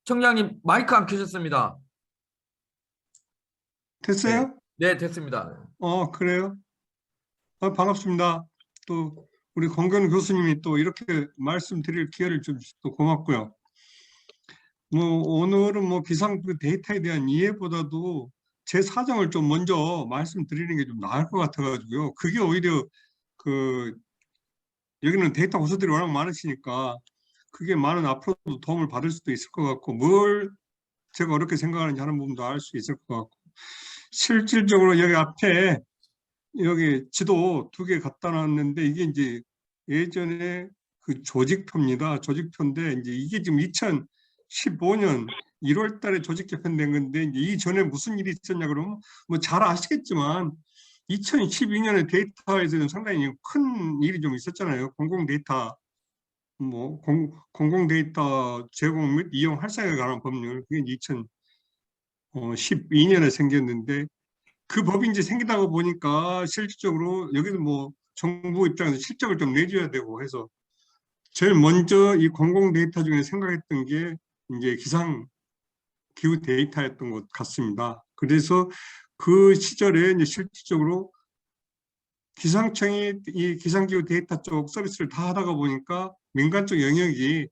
청장님 마이크 안 켜셨습니다. 됐어요? 네, 됐습니다. 그래요? 반갑습니다. 또 우리 권근 교수님이 또 이렇게 말씀드릴 기회를 주셔서 또 고맙고요. 오늘은 기상 데이터에 대한 이해보다도 제 사정을 좀 먼저 말씀드리는 게 좀 나을 것 같아가지고요. 그게 오히려 여기는 데이터 고수들이 워낙 많으시니까 그게 많은 앞으로도 도움을 받을 수도 있을 것 같고, 뭘 제가 어렵게 생각하는지 하는 부분도 알 수 있을 것 같고, 실질적으로 여기 앞에 여기 지도 2개 갖다 놨는데, 이게 이제 예전에 그 조직표입니다. 조직표인데, 이제 이게 지금 2015년 1월 달에 조직 개편된 건데, 이제 이전에 무슨 일이 있었냐 그러면 잘 아시겠지만 2012년에 데이터에서는 상당히 큰 일이 좀 있었잖아요. 공공 데이터 공공 데이터 제공 및 이용 활성화에 관한 법률, 그게 2012년에 생겼는데, 그 법이 이제 생기다가 보니까 실질적으로 여기도 정부 입장에서 실적을 좀 내줘야 되고 해서 제일 먼저 이 공공 데이터 중에 생각했던 게 이제 기상 기후 데이터였던 것 같습니다. 그래서 그 시절에 이제 실질적으로 기상청이 이 기상기후 데이터 쪽 서비스를 다 하다가 보니까 민간 쪽 영역이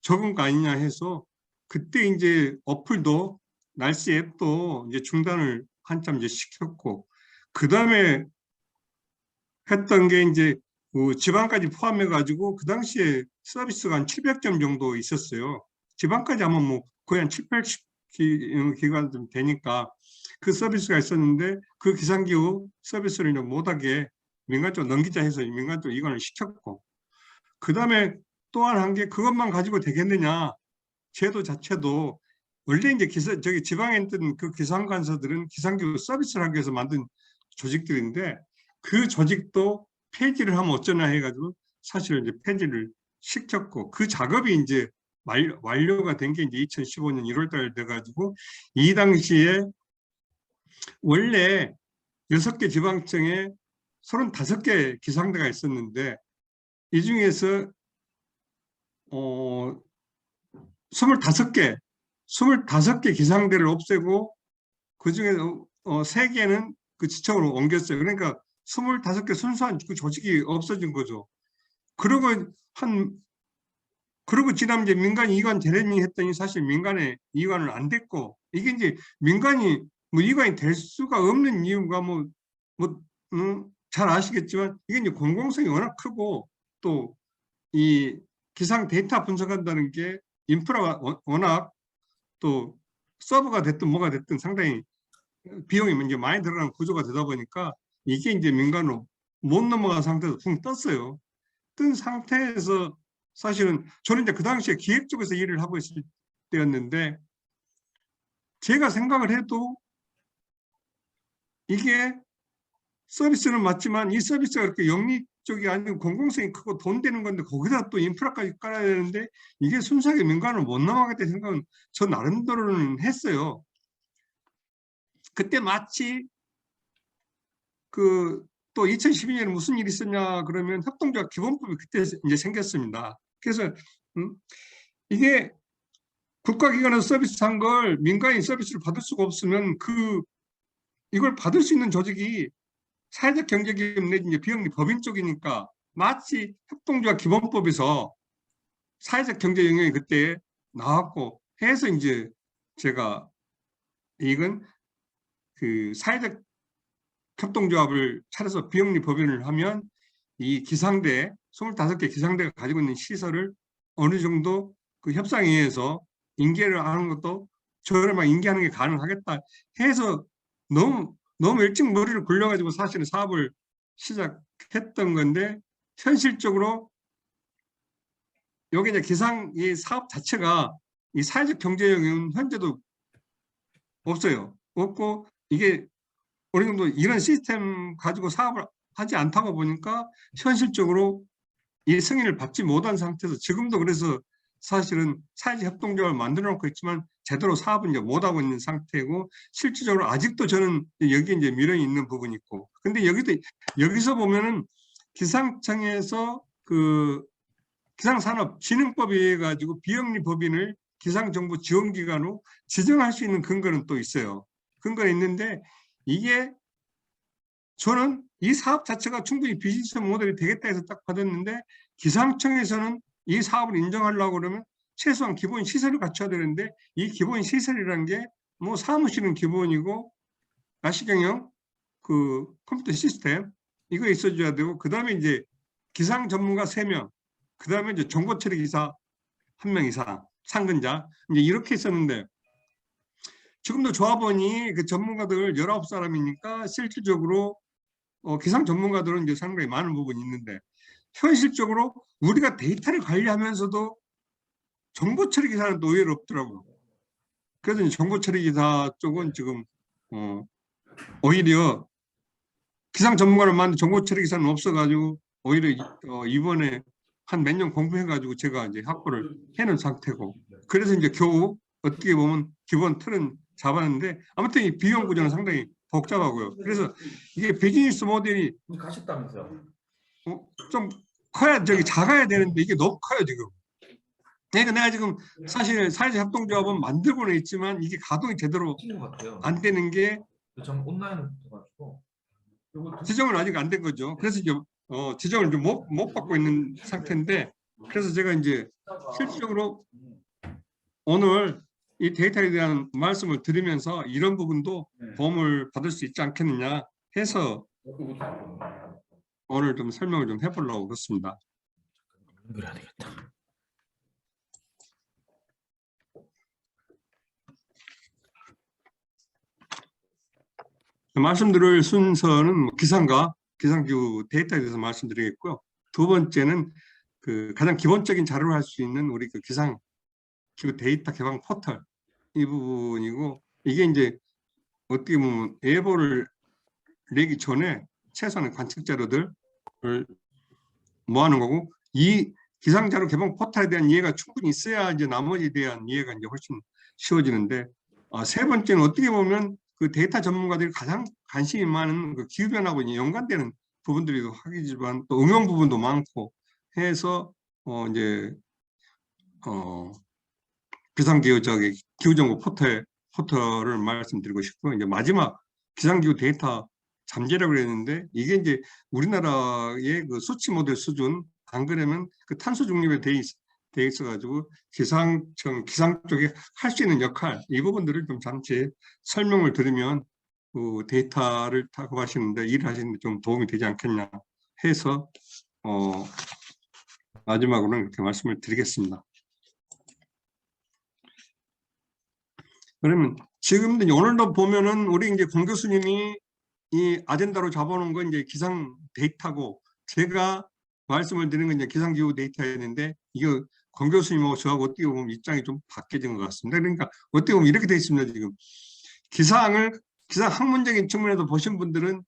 적은 거 아니냐 해서 그때 이제 어플도 날씨 앱도 이제 중단을 한참 이제 시켰고, 그 다음에 했던 게 이제 지방까지 포함해 가지고 그 당시에 서비스가 한 700점 정도 있었어요. 지방까지 하면 거의 한 7, 80기간 좀 되니까 그 서비스가 있었는데, 그 기상기후 서비스를 이제 못하게 민간 쪽 넘기자 해서 민간 쪽 이관을 시켰고, 그 다음에 또한 한 게 그것만 가지고 되겠느냐. 제도 자체도 원래 이제 저기 지방에 있던 그 기상관서들은 기상기후 서비스를 하기 위해서 만든 조직들인데, 그 조직도 폐지를 하면 어쩌나 해가지고 사실 이제 폐지를 시켰고, 그 작업이 이제 완료가 된 게 이제 2015년 1월 달 돼가지고, 이 당시에 원래 6개 지방청에 35개 기상대가 있었는데, 이 중에서 25개 기상대를 없애고 그 중에 3개는 그 지청으로 옮겼어요. 그러니까 25개 순수한 그 조직이 없어진 거죠. 그러고 지난 이제 민간 이관 재련이 했더니 사실 민간의 이관은 안 됐고, 이게 이제 민간이 이관이 될 수가 없는 이유가 잘 아시겠지만, 이게 이제 공공성이 워낙 크고, 또 이 기상 데이터 분석한다는 게 인프라가 워낙, 또 서버가 됐든 뭐가 됐든 상당히 비용이 이제 많이 들어가는 구조가 되다 보니까 이게 이제 민간으로 못 넘어간 상태에서 붕 떴어요. 뜬 상태에서 사실은 저는 이제 그 당시에 기획 쪽에서 일을 하고 있을 때였는데, 제가 생각을 해도 이게 서비스는 맞지만 이 서비스가 그렇게 영리 쪽이 아니고 공공성이 크고 돈 되는 건데, 거기다 또 인프라까지 깔아야 되는데 이게 순수하게 민간으로 못 넘어가겠다는 생각은 저 나름대로는 했어요. 그때 마치 또 2012년에 무슨 일이 있었냐 그러면 협동조합 기본법이 그때 이제 생겼습니다. 그래서 이게 국가기관에서 서비스한 걸 민간이 서비스를 받을 수가 없으면 이걸 받을 수 있는 조직이 사회적 경제기업 내지 이제 비영리 법인 쪽이니까, 마치 협동조합 기본법에서 사회적 경제 영역이 그때 나왔고 해서 이제 제가 이건 그 사회적 협동조합을 차려서 비영리 법인을 하면 이 기상대 25개 기상대가 가지고 있는 시설을 어느 정도 그 협상에 의해서 인계를 하는 것도 저렴하게 인계하는 게 가능하겠다 해서 너무 일찍 머리를 굴려가지고 사실은 사업을 시작했던 건데, 현실적으로 여기 이제 기상 이 사업 자체가 이 사회적 경제력은 현재도 없어요. 없고, 이게 어느 정도 이런 시스템 가지고 사업을 하지 않다가 보니까 현실적으로 이 승인을 받지 못한 상태에서 지금도 그래서 사실은 사회적 협동조합을 만들어 놓고 있지만 제대로 사업은 이제 못 하고 있는 상태고 실질적으로 아직도 저는 여기 이제 미련이 있는 부분이 있고 근데 여기서 보면은 기상청에서 그 기상산업진흥법에 의해 가지고 비영리 법인을 기상정보지원기관으로 지정할 수 있는 근거는 또 있어요. 근거는 있는데 이게 저는 이 사업 자체가 충분히 비즈니스 모델이 되겠다 해서 딱 받았는데 기상청에서는 이 사업을 인정하려고 그러면 최소한 기본 시설을 갖춰야 되는데 이 기본 시설이라는 게 뭐 사무실은 기본이고 가시경영 그 컴퓨터 시스템 이거 있어줘야 되고 그 다음에 이제 기상 전문가 3명 그 다음에 이제 정보 처리 기사 1명 이상 상근자 이제 이렇게 있었는데 지금도 조합원이 그 전문가들 19사람이니까 실질적으로 기상 전문가들은 이제 상당히 많은 부분이 있는데 현실적으로 우리가 데이터를 관리하면서도 정보 처리 기사는 또 의외로 없더라고요. 그래서 이제 정보 처리 기사 쪽은 지금 오히려 기상 전문가를 만든 정보 처리 기사는 없어가지고 오히려 이번에 한 몇 년 공부해가지고 제가 이제 확보를 해놓은 상태고 그래서 이제 겨우 어떻게 보면 기본 틀은 잡았는데 아무튼 이 비용 구조는 상당히 복잡하고요. 그래서 이게 비즈니스 모델이 가셨다면서요? 좀 커야 작아야 되는데 이게 너무 커요 지금. 그러니까 내가 지금 사실 사회적 협동조합은 만들고는 있지만 이게 가동이 제대로 안 되는 게 전 온라인으로 가지고 지정은 아직 안 된 거죠. 그래서 이제 지정을 좀 못 받고 있는 상태인데 그래서 제가 이제 실질적으로 오늘 이 데이터에 대한 말씀을 드리면서 이런 부분도 도움을 받을 수 있지 않겠느냐 해서 오늘 좀 설명을 좀 해보려고 그렇습니다. 그래야 되겠다. 말씀드릴 순서는 뭐 기상과 기상기후 데이터에 대해서 말씀드리겠고요. 두 번째는 그 가장 기본적인 자료를 할 수 있는 우리 그 기상기후 데이터 개방 포털 이 부분이고 이게 이제 어떻게 보면 예보를 내기 전에 최소한의 관측 자료들을 모아놓은 거고 이 기상자료 개방 포털에 대한 이해가 충분히 있어야 이제 나머지에 대한 이해가 이제 훨씬 쉬워지는데 세 번째는 어떻게 보면 그 데이터 전문가들이 가장 관심이 많은 그 기후변화하고 연관되는 부분들이기도 하겠지만 또 응용 부분도 많고 해서 이제 기상기후 기후정보 포털을 말씀드리고 싶고 이제 마지막 기상기후 데이터 잠재라고 그랬는데 이게 이제 우리나라의 그 수치 모델 수준 안 그러면 그 탄소 중립에 돼 있어가지고 기상 쪽에 할 수 있는 역할 이 부분들을 좀 잠시 설명을 드리면 그 데이터를 작업하시는데 일하시는데 좀 도움이 되지 않겠냐 해서 마지막으로는 이렇게 말씀을 드리겠습니다. 그러면 지금도 오늘도 보면은 우리 이제 공 교수님이 이 아젠다로 잡아놓은 건 이제 기상 데이터고 제가 말씀을 드리는 건 이제 기상기후 데이터였는데 이거 권 교수님하고 저하고 어떻게 보면 입장이 좀 바뀌어진 것 같습니다. 그러니까 어떻게 보면 이렇게 되어 있습니다. 지금 기상 학문적인 측면에서 보신 분들은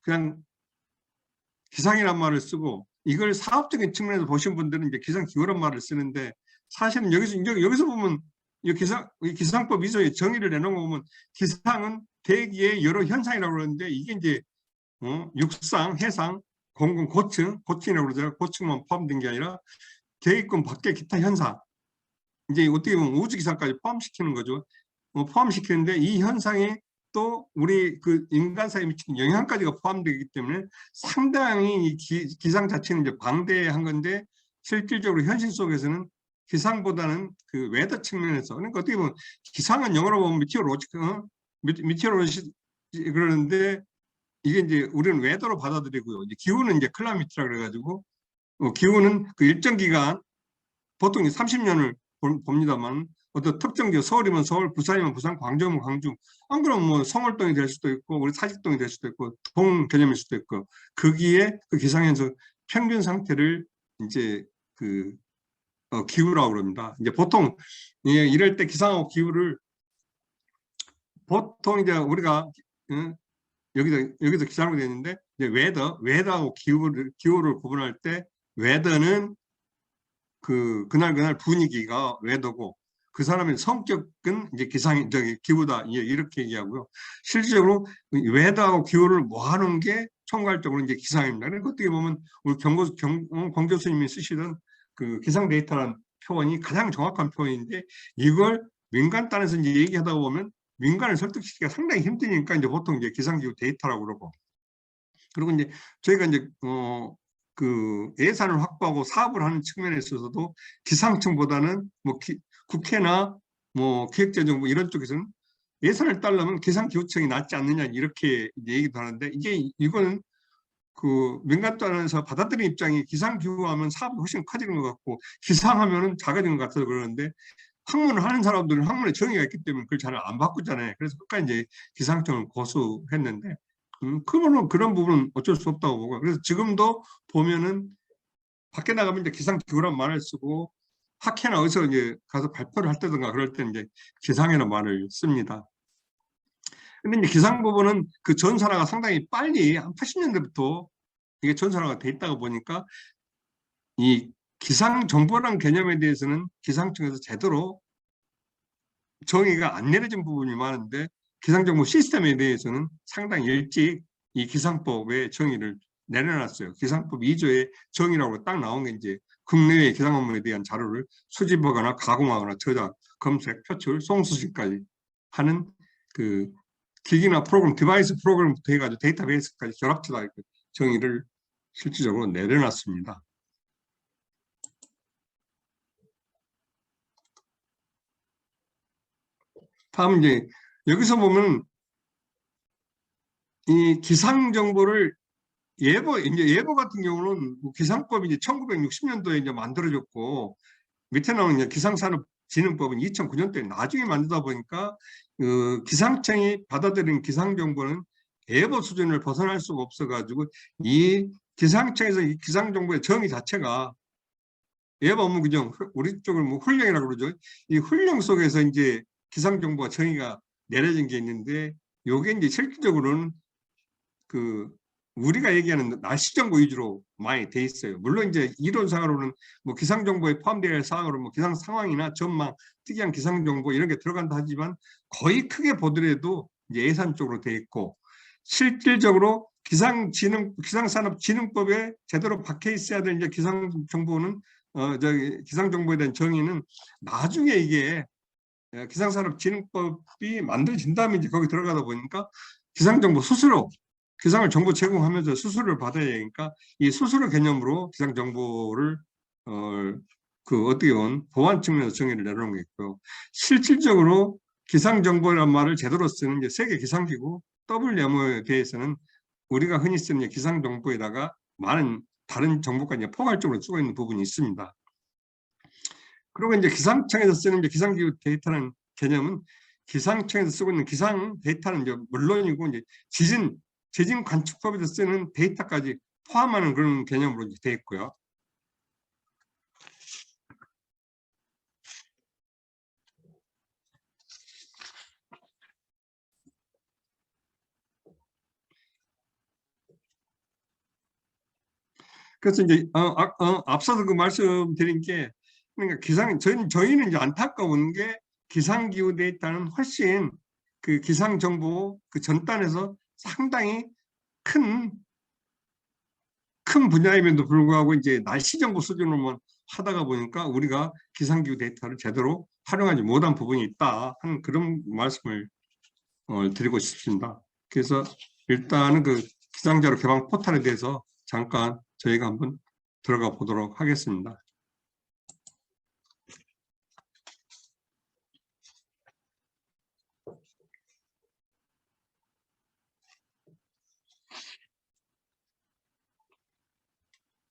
그냥 기상이란 말을 쓰고 이걸 사업적인 측면에서 보신 분들은 이제 기상기후란 말을 쓰는데 사실은 여기서 보면 이 기상법 이소의 정의를 내놓은 거 보면 기상은 대기의 여러 현상이라고 그러는데 이게 이제 육상, 해상, 공군, 고층이라고 그러죠. 고층만 포함된 게 아니라 계획권 밖의 기타 현상 이제 어떻게 보면 우주기상까지 포함시키는 거죠. 포함시키는데 이 현상이 또 우리 그 인간사에 미치는 영향까지가 포함되기 때문에 상당히 이 기상 자체는 이제 방대한 건데 실질적으로 현실 속에서는 기상보다는 그 웨더 측면에서 그러니까 어떻게 보면 기상은 영어로 보면 미티어로시 그러는데 이게 이제 우리는 웨더로 받아들이고요. 이제 기후는 이제 클라이밋이라 그래가지고 기후는 그 일정 기간 보통 30년을 봅니다만 어떤 특정 지역 서울이면 서울, 부산이면 부산, 광주면 광주 안 그러면 뭐 성월동이 될 수도 있고 우리 사직동이 될 수도 있고 동 개념일 수도 있고 거기에 그 기상현상 평균 상태를 이제 그 기후라고 그럽니다. 이제 보통 이럴 때 기상하고 기후를 보통 이제 우리가 여기서 기상으로 되어 있는데 이제 웨더하고 기후를 구분할 때 웨더는 그날 분위기가 웨더고 그 사람의 성격은 이제 기후다 이렇게 얘기하고요. 실질적으로 웨더하고 기후를 모아놓은 게 총괄적으로 이제 기상입니다. 그러니까 어떻게 보면 우리 권 교수님이 쓰시던 그 기상 데이터라는 표현이 가장 정확한 표현인데 이걸 민간 단에서 이제 얘기하다 보면 민간을 설득시키기가 상당히 힘드니까 이제 보통 이제 기상기후 데이터라고 그러고 그리고 이제 저희가 이제 그 예산을 확보하고 사업을 하는 측면에 있어서도 기상청보다는 뭐 국회나 뭐 기획재정부 이런 쪽에서는 예산을 따려면 기상기후청이 낫지 않느냐 이렇게 얘기도 하는데 이거는 그 민간 단에서 받아들이는 입장이 기상기후하면 사업이 훨씬 커지는 것 같고 기상하면은 작아지는 것 같아서 그러는데 학문을 하는 사람들은 학문에 정의가 있기 때문에 그걸 잘 안 바꾸잖아요. 그래서 끝까지 이제 기상청을 고수했는데 그런 부분은 어쩔 수 없다고 보고 그래서 지금도 보면은 밖에 나가면 이제 기상기후란 말을 쓰고 학회나 어디서 이제 가서 발표를 할 때든가 그럴 때 이제 기상이라는 말을 씁니다. 근데 이제 기상 부분은 그 전산화가 상당히 빨리 한 80년대부터 이게 전산화가 돼 있다가 보니까 이 기상 정보라는 개념에 대해서는 기상청에서 제대로 정의가 안 내려진 부분이 많은데 기상정보 시스템에 대해서는 상당히 일찍 이 기상법의 정의를 내려놨어요. 기상법 2조의 정의라고 딱 나온 게 이제 국내외 기상 업무에 대한 자료를 수집하거나 가공하거나 저장, 검색, 표출, 송수신까지 하는 그 기기나 프로그램, 디바이스 프로그램부터 해가지고 데이터베이스까지 결합체다 정의를 실질적으로 내려놨습니다. 다음 이제 여기서 보면 이 기상 정보를 예보 같은 경우는 뭐 기상법이 이제 1960년도에 이제 만들어졌고 밑에 나오는 이제 기상산업진흥법은 2009년도에 나중에 만들다 보니까 그 기상청이 받아들인 기상 정보는 예보 수준을 벗어날 수가 없어가지고 이 기상청에서 이 기상 정보의 정의 자체가 예보 업무 규정 우리 쪽을 뭐 훈령이라고 그러죠. 이 훈령 속에서 이제 기상 정보가 정의가 내려진 게 있는데 요게 이제 실질적으로는 그 우리가 얘기하는 날씨 정보 위주로 많이 돼 있어요. 물론 이제 이론상으로는 뭐 기상 정보에 포함되어 사항으로 뭐 기상 상황이나 전망, 특이한 기상 정보 이런 게 들어간다 하지만 거의 크게 보더라도 이제 예산 쪽으로 돼 있고 실질적으로 기상산업진흥법에 제대로 박혀 있어야 될 이제 기상 정보는 기상 정보에 대한 정의는 나중에 이게 기상산업진흥법이 만들어진 다음에 이제 거기 들어가다 보니까 기상정보 스스로 기상을 정보 제공하면서 수수료를 받아야 되니까 이 수수료 개념으로 기상 정보를 어떻게 보면 보안 측면에서 정의를 내놓은 게 있고요. 실질적으로 기상 정보란 말을 제대로 쓰는 이제 세계 기상기구 WMO에 대해서는 우리가 흔히 쓰는 기상 정보에다가 많은 다른 정보까지 포괄적으로 쓰고 있는 부분이 있습니다. 그리고 이제 기상청에서 쓰는 이제 기상기후 데이터라는 개념은 기상청에서 쓰고 있는 기상 데이터는 이제 물론이고 이제 지진 관측법에서 쓰는 데이터까지 포함하는 그런 개념으로 되어 있고요. 그래서 이제 앞서서 그 말씀드린 게 그러니까 저희는 이제 안타까운 게 기상기후 데이터는 훨씬 그 기상 정보 그 전단에서 상당히 큰 분야임에도 불구하고 이제 날씨 정보 수준으로만 하다가 보니까 우리가 기상기후 데이터를 제대로 활용하지 못한 부분이 있다 하는 그런 말씀을 드리고 싶습니다. 그래서 일단은 그 기상자료 개방 포털에 대해서 잠깐 저희가 한번 들어가 보도록 하겠습니다.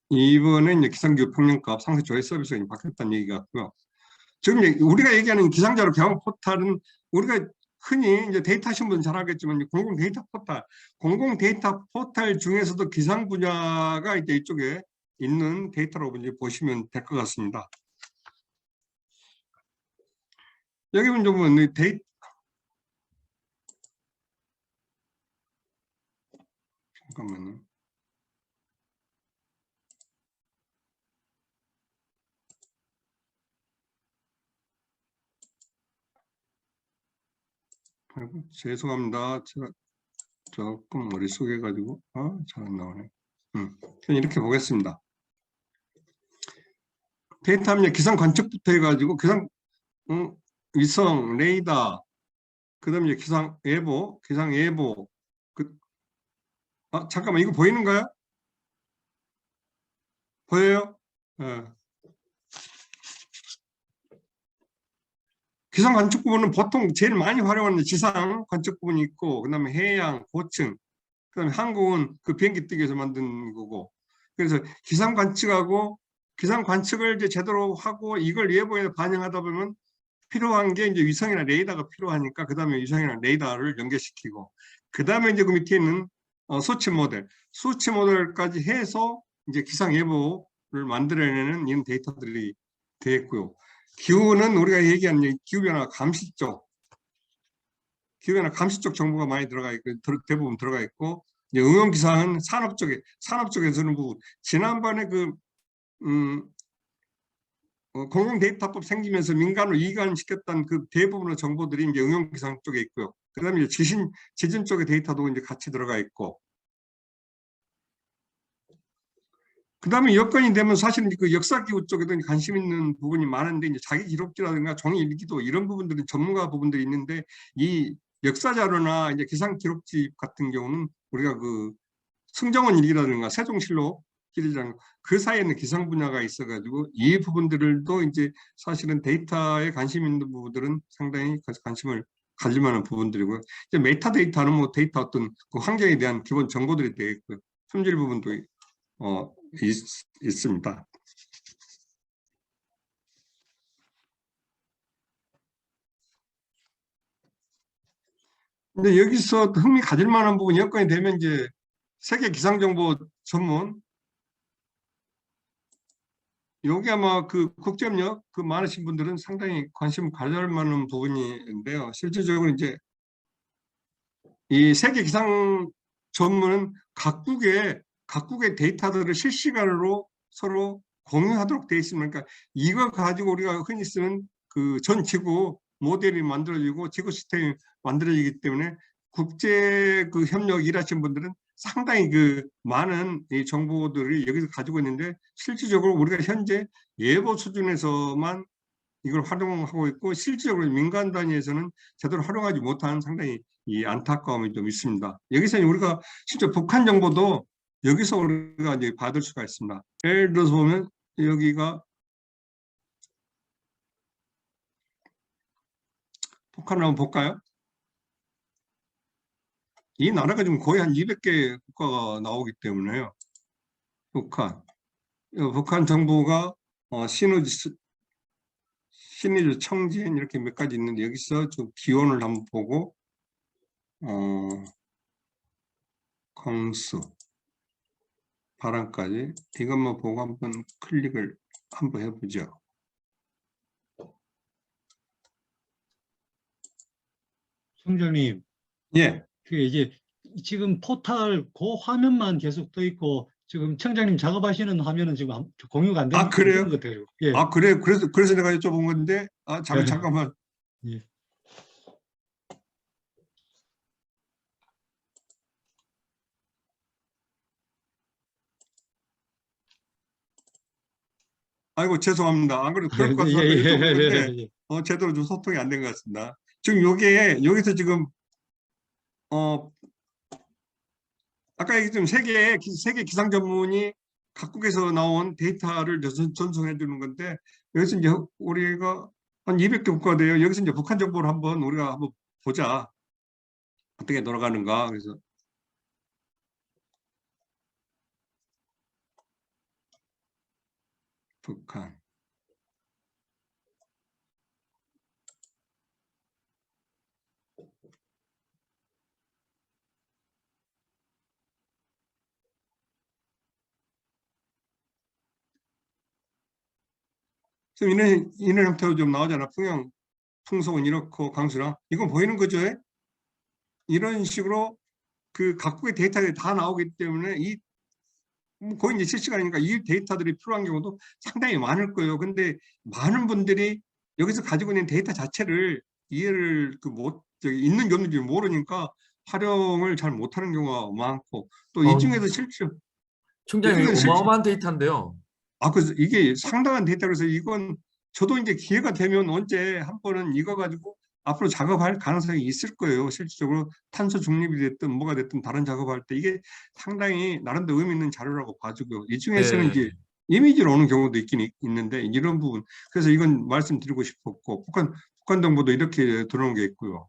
이번에 이제 기상기후 평년값 상세 조회 서비스가 바뀌었다는 얘기 같고요. 지금 우리가 얘기하는 기상자료 개방 포털은 우리가 흔히 이제 데이터 하신 분은 잘 알겠지만 공공 데이터 포털 중에서도 기상 분야가 이제 이쪽에 있는 데이터라고 이제 보시면 될 것 같습니다. 여기 보면 잠깐만요. 아이고, 죄송합니다. 제가 조금 머릿속에 가지고 잘 안 나오네. 이렇게 보겠습니다. 데이터 하면 기상 관측부터 해가지고 기상 위성, 레이더, 그다음에 기상 예보, 잠깐만 이거 보이는가요? 보여요? 기상 관측 부분은 보통 제일 많이 활용하는 지상 관측 부분이 있고, 그다음에 해양, 고층, 그다음에 항공은 그 비행기 뜨기 위해서 만든 거고. 그래서 기상 관측을 이제 제대로 하고 이걸 예보에 반영하다 보면 필요한 게 이제 위성이나 레이더가 필요하니까 그다음에 위성이나 레이더를 연결시키고, 그다음에 이제 그 밑에 있는 수치 모델까지 해서 이제 기상 예보를 만들어내는 이런 데이터들이 되겠고요. 기후는 우리가 얘기하는 기후변화 감시 쪽 정보가 많이 들어가 있고, 대부분 들어가 있고, 이제 응용기상은 산업 쪽에 쓰는 부분. 지난번에 공공 데이터법 생기면서 민간으로 이관시켰던 그 대부분의 정보들이 이제 응용기상 쪽에 있고요. 그다음에 이제 지진 쪽의 데이터도 이제 같이 들어가 있고, 그다음에 여건이 되면 사실은 그 역사기후 쪽에도 관심 있는 부분이 많은데, 이제 자기 기록지라든가 종이 일기도 이런 부분들은 전문가 부분들이 있는데, 이 역사 자료나 이제 기상 기록지 같은 경우는 우리가 그 승정원 일기라든가 세종실록 기록이라는 그 사이에는 기상 분야가 있어가지고 이 부분들도 이제 사실은 데이터에 관심 있는 부분들은 상당히 관심을 가질 만한 부분들이고요. 이제 메타데이터는 뭐 데이터 어떤 그 환경에 대한 기본 정보들이 되겠고요. 품질 부분도 있습니다. 근데 여기서 흥미 가질 만한 부분 여건이 되면 이제 세계 기상정보 전문, 여기 아마 그 국제협력 많으신 분들은 상당히 관심 가질 만한 부분인데요. 실질적으로 이제 이 세계 기상 전문은 각국의 데이터들을 실시간으로 서로 공유하도록 되어 있습니다. 그러니까 이거 가지고 우리가 흔히 쓰는 그 전 지구 모델이 만들어지고 지구 시스템이 만들어지기 때문에 국제 그 협력 일하시는 분들은 상당히 그 많은 이 정보들이 여기서 가지고 있는데, 실질적으로 우리가 현재 예보 수준에서만 이걸 활용하고 있고, 실질적으로 민간 단위에서는 제대로 활용하지 못하는 상당히 이 안타까움이 좀 있습니다. 여기서 우리가 실제 북한 정보도 여기서 우리가 이제 받을 수가 있습니다. 예를 들어서 보면 여기가 북한을 한번 볼까요? 이 나라가 지금 거의 한 200개 국가가 나오기 때문에요. 북한 정부가 신의주, 청진 이렇게 몇 가지 있는데, 여기서 좀 기온을 한번 보고 강수, 바람까지 이것만 보고 한번 클릭을 한번 해보죠. 총장님, 예. 그 이제 지금 포탈 그 화면만 계속 떠 있고, 지금 청장님 작업하시는 화면은 지금 공유가 안 되는 그래요? 것 같아요. 예. 그래. 그래서 내가 여쭤본 건데, 잠깐만. 예. 아이고, 죄송합니다. 안 그래도 그럴 것 같아서 여쭤본 건데, 제대로 좀 소통이 안 된 것 같습니다. 지금 여기서 지금, 아까 얘기했지만 세계 기상 전문이 각국에서 나온 데이터를 전송해 주는 건데, 여기서 이제 우리가 한 200개 국가가 돼요. 여기서 이제 북한 정보를 우리가 한번 보자. 어떻게 돌아가는가. 그래서 북한. 지금 이런 형태로 좀 나오잖아. 풍속은 이렇고 강수랑. 이건 보이는 거죠? 이런 식으로 그 각국의 데이터들이 다 나오기 때문에 거의 이제 실시간이니까 이 데이터들이 필요한 경우도 상당히 많을 거예요. 근데 많은 분들이 여기서 가지고 있는 데이터 자체를 이해를 있는 게 없는지 모르니까 활용을 잘 못하는 경우가 많고 또 이 중에서 실제 총장님 어마어마한 데이터인데요. 그래서 이게 상당한 데이터 그래서 이건 저도 이제 기회가 되면 언제 한 번은 이거 가지고 앞으로 작업할 가능성이 있을 거예요. 실질적으로 탄소 중립이 됐든 뭐가 됐든 다른 작업할 때 이게 상당히 나름대로 의미 있는 자료라고 봐주고요. 이 중에서는 이제 이미지로 오는 경우도 있긴 있는데 이런 부분 그래서 이건 말씀드리고 싶었고 북한 정보도 이렇게 들어오는 게 있고요.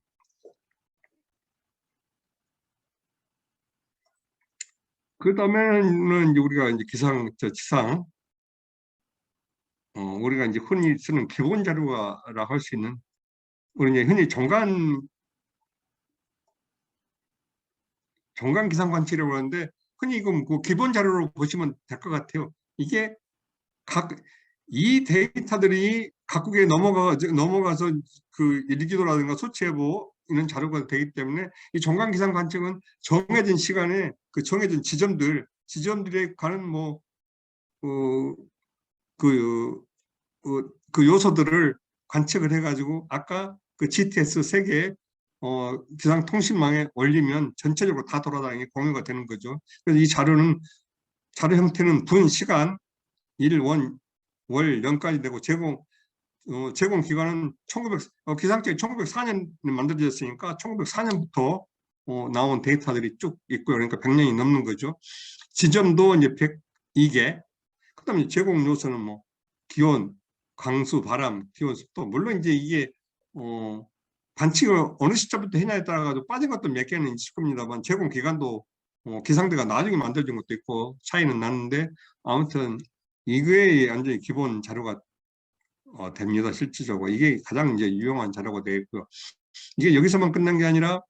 그 다음에는 이제 우리가 이제 지상 우리가 이제 흔히 쓰는 기본 자료라 할 수 있는 우리 이제 흔히 종간 기상 관측이라고 하는데 흔히 이건 그 기본 자료로 보시면 될 것 같아요. 이게 이 데이터들이 각국에 넘어가서 그 일기도라든가 수치해보 이런 자료가 되기 때문에 이 종간 기상 관측은 정해진 시간에 그 정해진 지점들에 관한 그 요소들을 관측을 해가지고 아까 그 GTS 세계 기상통신망에 올리면 전체적으로 다 돌아다니게 공유가 되는 거죠. 그래서 이 자료 형태는 분, 시간, 일, 월, 년까지 되고 제공 기간은 기상청이 1904년에 만들어졌으니까 1904년부터 나온 데이터들이 쭉 있고요. 그러니까 100년이 넘는 거죠. 지점도 이제 102개. 그다음에 제공 요소는 기온, 강수, 바람, 기온, 습도. 물론 이제 이게 관측을 어느 시점부터 했냐에 따라 가지고 빠진 것도 몇 개는 있을 겁니다만 제공 기간도 기상대가 나중에 만들어진 것도 있고 차이는 나는데 아무튼 이거에 완전히 기본 자료가 됩니다. 실질적으로 이게 가장 이제 유용한 자료가 되겠고요. 이게 여기서만 끝난 게 아니라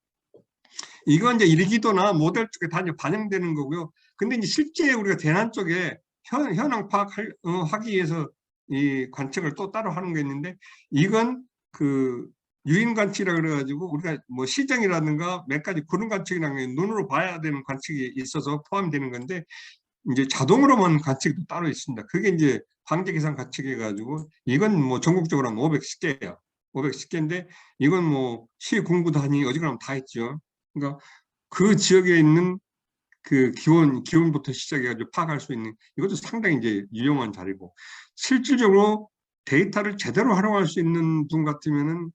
이건 이제 일기도나 모델 쪽에 다 이제 반영되는 거고요. 근데 이제 실제 우리가 대난 쪽에 현황 파악하기 위해서 이 관측을 또 따로 하는 게 있는데 이건 그 유인 관측이라 그래가지고 우리가 시정이라든가 몇 가지 구름 관측이라는 게 눈으로 봐야 되는 관측이 있어서 포함되는 건데 이제 자동으로만 관측도 따로 있습니다. 그게 이제 방제 기상 관측해 가지고 이건 전국적으로 하면 510개예요. 510개인데 이건 시 군구 단위 어지간하면 다 있죠. 그러니까 그 지역에 있는 그 기온부터 시작해가지고 파악할 수 있는 이것도 상당히 이제 유용한 자료고 실질적으로 데이터를 제대로 활용할 수 있는 분 같으면은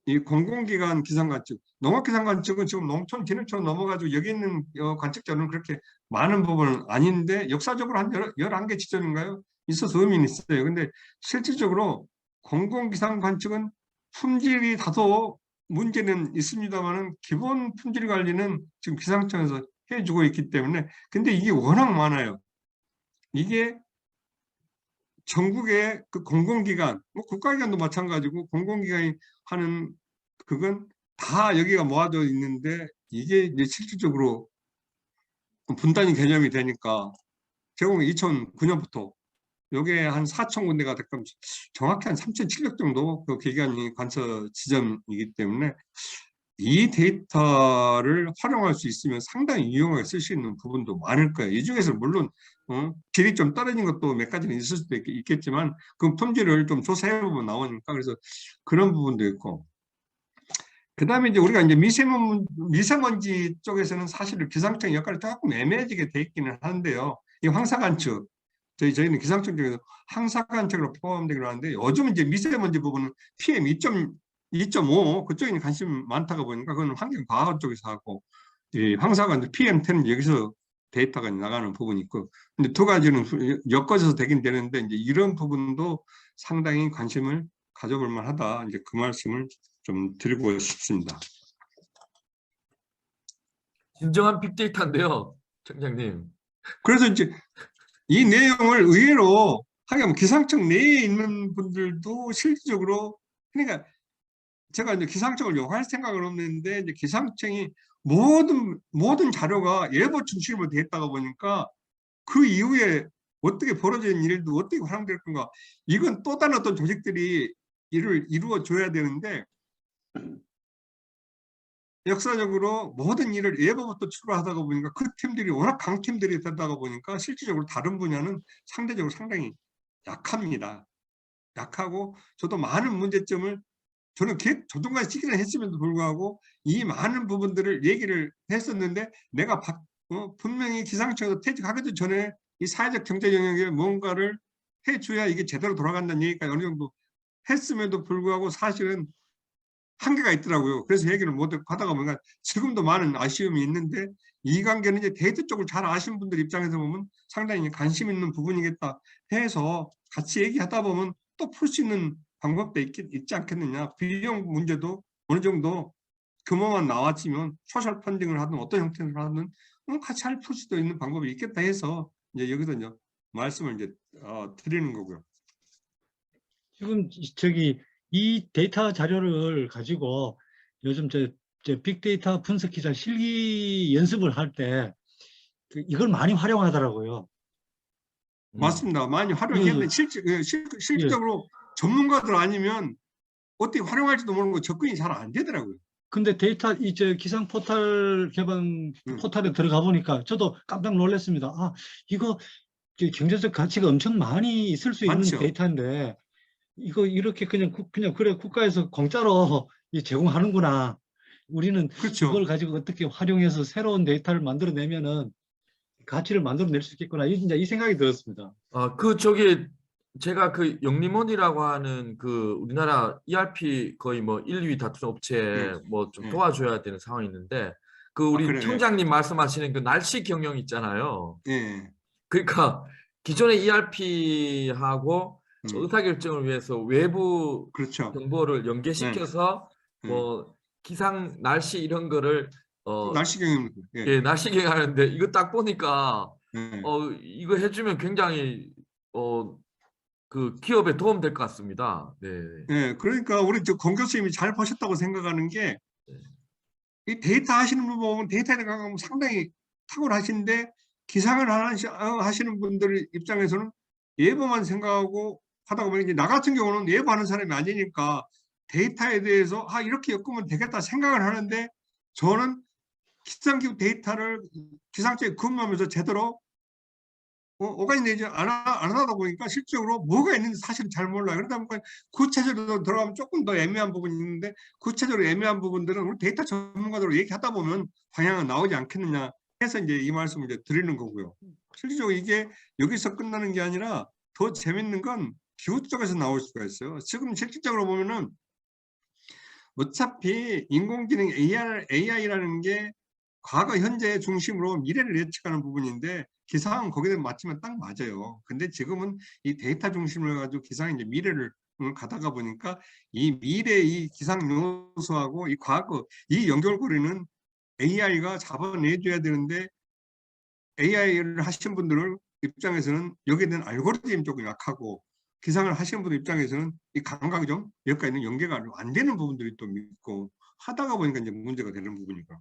이 공공기관 기상관측, 농업기상관측은 지금 농촌 기능촌 넘어가지고 여기 있는 관측 자료는 그렇게 많은 부분은 아닌데 역사적으로 한 11개 지점인가요? 있어서 의미는 있어요. 근데 실질적으로 공공기상관측은 품질이 다소 문제는 있습니다만은 기본 품질 관리는 지금 기상청에서 해주고 있기 때문에 근데 이게 워낙 많아요. 이게 전국의 그 공공기관, 국가기관도 마찬가지고 공공기관이 하는 그건 다 여기가 모아져 있는데 이게 이제 실질적으로 분단위 개념이 되니까 제공이 2009년부터 요게 한 4,000군데가 될거면 정확히 한 3,700 정도 그 기관이 관测 지점이기 때문에 이 데이터를 활용할 수 있으면 상당히 유용하게 쓸 수 있는 부분도 많을 거예요. 이 중에서 물론 질이 좀 떨어진 것도 몇 가지는 있을 수도 있겠지만 그 품질을 좀 조사해보면 나오니까 그래서 그런 부분도 있고 그 다음에 이제 우리가 이제 미세먼지 쪽에서는 사실 기상청 역할이 조금 애매해지게 돼 있기는 하는데요. 이 황사관측 저희는 기상청 쪽에서 황사관측으로 포함되기로 하는데 요즘 이제 미세먼지 부분은 PM 2.5 그쪽에 관심 많다가 보니까 그건 환경과학 쪽에서 하고 이 황사관측 PM10은 여기서 데이터가 나가는 부분이 있고 근데 두 가지는 엮어져서 되긴 되는데 이제 이런 부분도 상당히 관심을 가져볼 만하다 이제 그 말씀을 좀 드리고 싶습니다. 진정한 빅데이터인데요, 청장님. 그래서 이제 이 내용을 의외로 하긴 기상청 내에 있는 분들도 실질적으로 그러니까 제가 이제 기상청을 욕할 생각은 없는데 이제 기상청이 모든 자료가 예보 중심으로 되어 있다가 보니까 그 이후에 어떻게 벌어진 일도 어떻게 활용될 건가 이건 또 다른 어떤 조직들이 일을 이루어 줘야 되는데 역사적으로 모든 일을 예보부터 출발하다가 보니까 그 팀들이 워낙 강팀들이 되다가 보니까 실질적으로 다른 분야는 상대적으로 상당히 약합니다. 약하고 저도 많은 문제점을 저는 조정관 시기를 했음에도 불구하고 이 많은 부분들을 얘기를 했었는데 내가 분명히 기상청에서 퇴직하기도 전에 이 사회적 경제 영역에 뭔가를 해줘야 이게 제대로 돌아간다는 얘기까지 어느 정도 했음에도 불구하고 사실은 한계가 있더라고요. 그래서 얘기를 못 하다가 보니까 지금도 많은 아쉬움이 있는데 이 관계는 이제 데이터 쪽을 잘 아시는 분들 입장에서 보면 상당히 관심 있는 부분이겠다 해서 같이 얘기하다 보면 또 풀 수 있는 방법도 있지 않겠느냐. 비용 문제도 어느 정도 규모만 나왔지만 소셜 펀딩을 하든 어떤 형태를 하든 같이 풀 수도 있는 방법이 있겠다 해서 이제 여기서 이제 말씀을 이제 드리는 거고요. 지금 저기 이 데이터 자료를 가지고 요즘 저 빅데이터 분석 기자 실기 연습을 할 때 이걸 많이 활용하더라고요. 맞습니다. 많이 활용했는데 실질적으로 전문가들 아니면 어떻게 활용할지도 모르는 거 접근이 잘 안 되더라고요. 근데 데이터 기상 포털 개방 포털에 들어가 보니까 저도 깜짝 놀랐습니다. 아, 이거 경제적 가치가 엄청 많이 있을 수 있는 많죠. 데이터인데 이거 이렇게 그냥 그래 국가에서 공짜로 제공하는구나. 우리는 그렇죠. 이걸 가지고 어떻게 활용해서 새로운 데이터를 만들어내면은 가치를 만들어낼 수 있겠구나. 이 생각이 들었습니다. 제가 그 영림원이라고 하는 그 우리나라 ERP 거의 뭐 1, 2위 다투는 업체 뭐 좀 도와줘야 되는 상황이 있는데 그 우리 그래요? 청장님 말씀하시는 그 날씨 경영 있잖아요. 예. 그러니까 기존의 ERP하고 음. 의사결정을 위해서 외부 그렇죠. 정보를 연계시켜서 뭐 기상 날씨 이런 거를 날씨 경영. 예, 날씨 경영하는데 이거 딱 보니까 예. 이거 해주면 굉장히 그 기업에 도움 될 것 같습니다. 네. 예. 그러니까 우리 권 교수님이 잘 보셨다고 생각하는 게 이 데이터 하시는 분 보면 데이터에 가면 상당히 탁월하신데 기상을 하시는 분들 입장에서는 예보만 생각하고 하다가 보면 이제 나 같은 경우는 예보하는 사람이 아니니까 데이터에 대해서 이렇게 엮으면 되겠다 생각을 하는데 저는 기상기후 데이터를 기상청에 근무하면서 제대로 오가니즘 안 하다 보니까 실질적으로 뭐가 있는지 사실은 잘 몰라요. 그러다 보니까 구체적으로 들어가면 조금 더 애매한 부분이 있는데 구체적으로 애매한 부분들은 우리 데이터 전문가들로 얘기하다 보면 방향은 나오지 않겠느냐 해서 이제 이 말씀을 이제 드리는 거고요. 실질적으로 이게 여기서 끝나는 게 아니라 더 재밌는 건 기후 쪽에서 나올 수가 있어요. 지금 실질적으로 보면은 어차피 인공지능 AI라는 게 과거 현재 중심으로 미래를 예측하는 부분인데 기상은 거기에 맞추면 딱 맞아요. 근데 지금은 이 데이터 중심으로 해가지고 기상이 이제 미래를 가다가 보니까 이 미래 이 기상 요소하고 이 과거 이 연결고리는 AI가 잡아내줘야 되는데 AI를 하신 분들 입장에서는 여기에 대한 알고리즘 쪽이 약하고 기상을 하시는 분들 입장에서는 이 감각이 좀 여기까지 있는 연계가 안 되는 부분들이 또 있고 하다가 보니까 이제 문제가 되는 부분이고.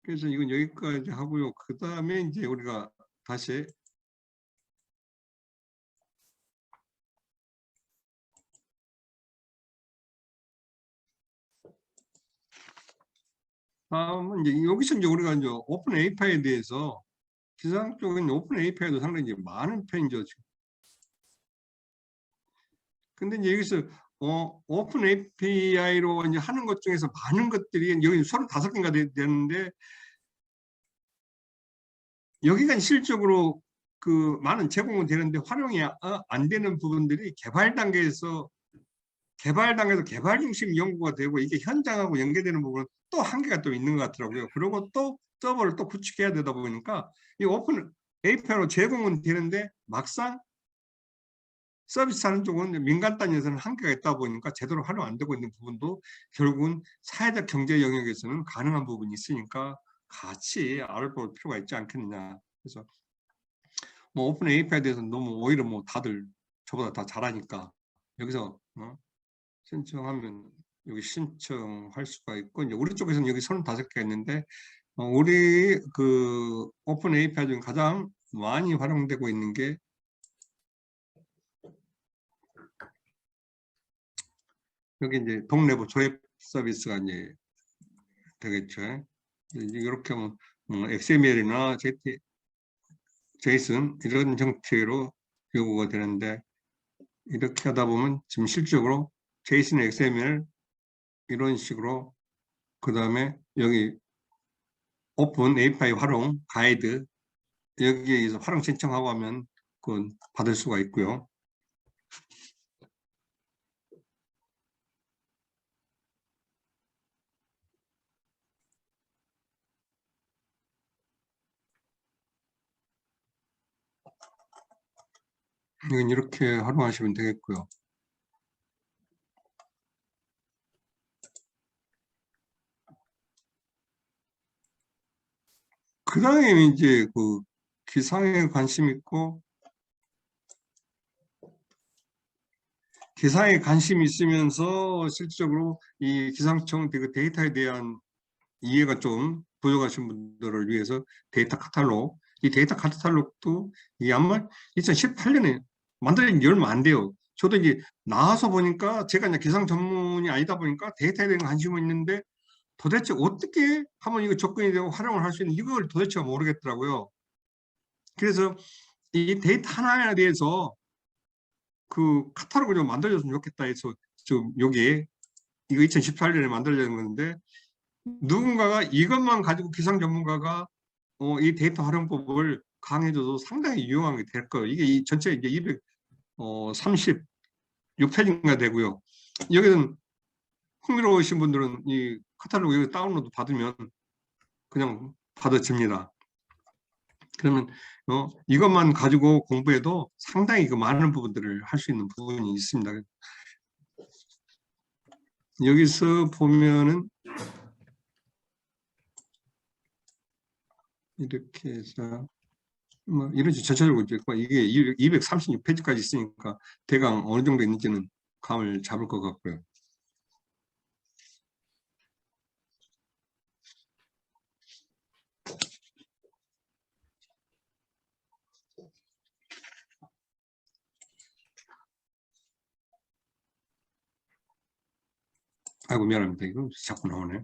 그래서 이건 여기까지 하고요. 그 다음에 이제 우리가 다시 다음은 이제 여기서 이제 우리가 이제 오픈 API에 대해서 기상 쪽에 있는 오픈 API도 상당히 이제 많은 편이죠. 근데 이제 여기서 오픈 API로 이제 하는 것 중에서 많은 것들이 여기 35개인가 되는데 여기가 실질적으로 그 많은 제공은 되는데 활용이 안 되는 부분들이 개발 단계에서 개발 중심 연구가 되고 이게 현장하고 연계되는 부분은 또 한계가 또 있는 것 같더라고요. 그리고 또 서버를 또 구축해야 되다 보니까 이 오픈 API로 제공은 되는데 막상 서비스 하는 쪽은 민간 단위에서는 한계가 있다 보니까 제대로 활용 안 되고 있는 부분도 결국은 사회적 경제 영역에서는 가능한 부분이 있으니까 같이 알아볼 필요가 있지 않겠느냐. 그래서 뭐 오픈 API에 대해서는 너무 오히려 뭐 다들 저보다 다 잘하니까 여기서 신청하면 여기 신청할 수가 있고 이제 우리 쪽에서는 여기 35개가 있는데 우리 그 오픈 API 중 가장 많이 활용되고 있는 게 여기 이제 동네부 조회 서비스가 이제 되겠죠. 이렇게 하면 XML이나 JSON 이런 형태로 요구가 되는데 이렇게 하다 보면 지금 실질적으로 JSON, XML 이런 식으로 그 다음에 여기 오픈 API 활용 가이드 여기에서 활용 신청하고 하면 그건 받을 수가 있고요. 이건 이렇게 활용하시면 되겠고요. 그 다음에 이제 그 기상에 관심 있고, 기상에 관심 있으면서 실질적으로 이 기상청 그 데이터에 대한 이해가 좀 부족하신 분들을 위해서 데이터 카탈로그, 이 데이터 카탈로그도 이 아마 2018년에 만들어진 지 얼마 안 돼요. 저도 이제 나와서 보니까 제가 이제 기상 전문이 아니다 보니까 데이터에 대한 관심은 있는데 도대체 어떻게 하면 이거 접근이 되고 활용을 할 수 있는 이걸 도대체 모르겠더라고요. 그래서 이 데이터 하나에 대해서 그 카탈로그 좀 만들어줬으면 좋겠다 해서 좀 여기에 이거 2018년에 만들어진 건데 누군가가 이것만 가지고 기상 전문가가 이 데이터 활용법을 강해줘도 상당히 유용하게 될 거예요. 이게 이 전체 이제 236페이지가 되고요. 여기는 흥미로우신 분들은 이 카탈로그 여기 다운로드 받으면 그냥 받아집니다. 그러면 이것만 가지고 공부해도 상당히 그 많은 부분들을 할 수 있는 부분이 있습니다. 여기서 보면은 이렇게 해서 뭐 이런 식으로 전체적으로 이게 236페이지까지 있으니까 대강 어느 정도 있는지는 감을 잡을 것 같고요. 아이고 미안합니다. 이거 자꾸 나오네.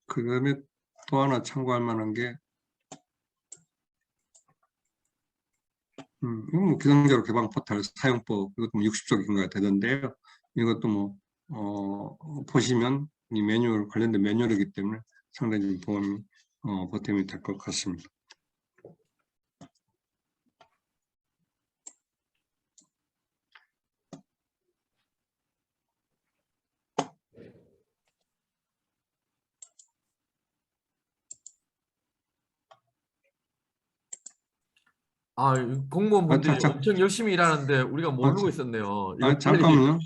그 다음에 또 하나 참고할 만한 게 이건 뭐 기상자료 개방 포털 사용법 이것도 뭐 60쪽인가 되던데요. 이것도 뭐 보시면 이 매뉴얼 관련된 매뉴얼이기 때문에 상당히 보탬이 될 것 같습니다. 아, 공무원분들이 자, 엄청 열심히 일하는데 우리가 모르고 있었네요. 이거 빨리. 잠깐만요.